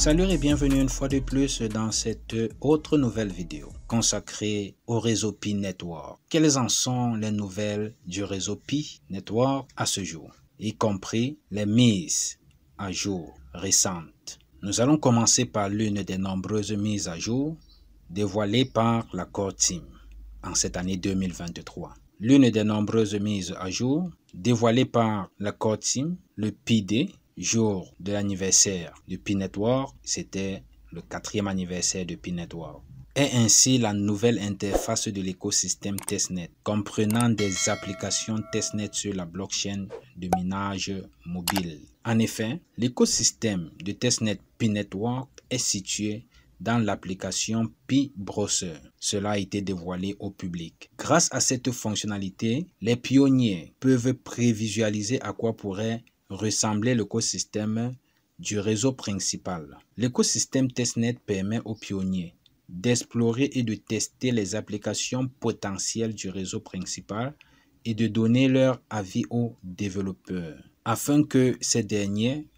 Salut et bienvenue une fois de plus dans cette autre nouvelle vidéo consacrée au réseau Pi Network. Quelles en sont les nouvelles du réseau Pi Network à ce jour, y compris les mises à jour récentes. Nous allons commencer par l'une des nombreuses mises à jour dévoilées par la Core Team en cette année 2023. L'une des nombreuses mises à jour dévoilées par la Core Team, le Pi-Day, jour de l'anniversaire du Pi Network, c'était le 4e anniversaire du Pi Network, est ainsi la nouvelle interface de l'écosystème Testnet, comprenant des applications Testnet sur la blockchain de minage mobile. En effet, l'écosystème de Testnet Pi Network est situé dans l'application Pi Browser. Cela a été dévoilé au public. Grâce à cette fonctionnalité, les pionniers peuvent prévisualiser à quoi pourrait ressembler l'écosystème du réseau principal. L'écosystème Testnet permet aux pionniers d'explorer et de tester les applications potentielles du réseau principal et de donner leur avis aux développeurs, afin que ces derniers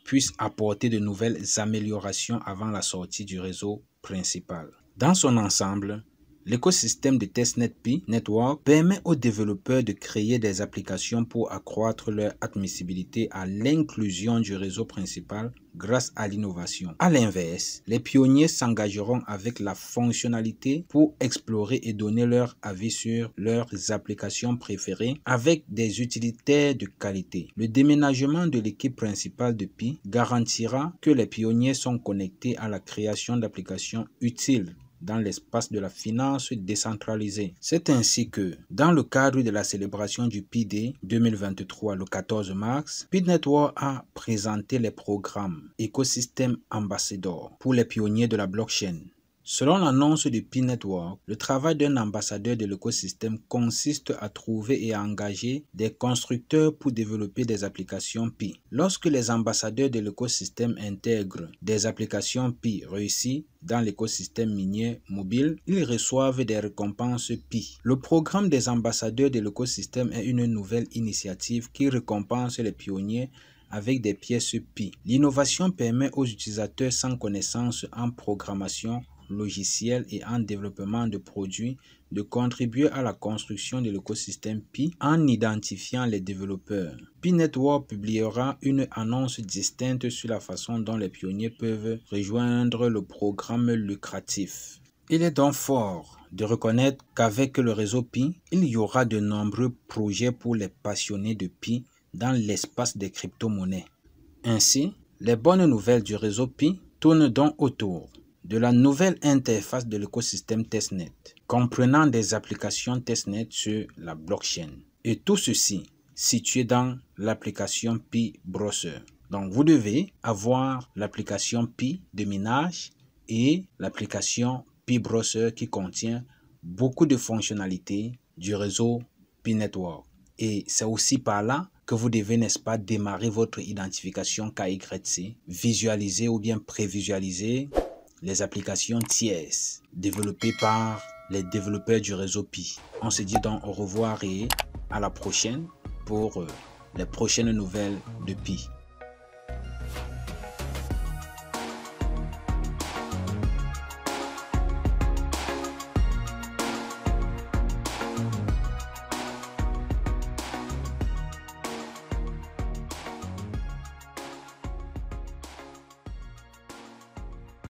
puissent apporter de nouvelles améliorations avant la sortie du réseau principal. Dans son ensemble, l'écosystème de Testnet Pi Network permet aux développeurs de créer des applications pour accroître leur admissibilité à l'inclusion du réseau principal grâce à l'innovation. À l'inverse, les pionniers s'engageront avec la fonctionnalité pour explorer et donner leur avis sur leurs applications préférées avec des utilitaires de qualité. Le déménagement de l'équipe principale de Pi garantira que les pionniers sont connectés à la création d'applications utiles dans l'espace de la finance décentralisée. C'est ainsi que, dans le cadre de la célébration du Pi-Day 2023 le 14 mars, Pi Network a présenté les programmes Ecosystem Ambassador pour les pionniers de la blockchain. Selon l'annonce de Pi Network, le travail d'un ambassadeur de l'écosystème consiste à trouver et à engager des constructeurs pour développer des applications Pi. Lorsque les ambassadeurs de l'écosystème intègrent des applications Pi réussies dans l'écosystème minier mobile, ils reçoivent des récompenses Pi. Le programme des ambassadeurs de l'écosystème est une nouvelle initiative qui récompense les pionniers avec des pièces Pi. L'innovation permet aux utilisateurs sans connaissance en programmation logiciel et en développement de produits de contribuer à la construction de l'écosystème Pi en identifiant les développeurs. Pi Network publiera une annonce distincte sur la façon dont les pionniers peuvent rejoindre le programme lucratif. Il est donc fort de reconnaître qu'avec le réseau Pi, il y aura de nombreux projets pour les passionnés de Pi dans l'espace des crypto-monnaies. Ainsi, les bonnes nouvelles du réseau Pi tournent donc autour de la nouvelle interface de l'écosystème Testnet, comprenant des applications Testnet sur la blockchain. Et tout ceci situé dans l'application Pi Browser. Donc vous devez avoir l'application Pi de minage et l'application Pi Browser qui contient beaucoup de fonctionnalités du réseau Pi Network. Et c'est aussi par là que vous devez, n'est-ce pas, démarrer votre identification KYC, visualiser ou bien prévisualiser les applications tierces développées par les développeurs du réseau Pi. On se dit donc au revoir et à la prochaine pour les prochaines nouvelles de Pi.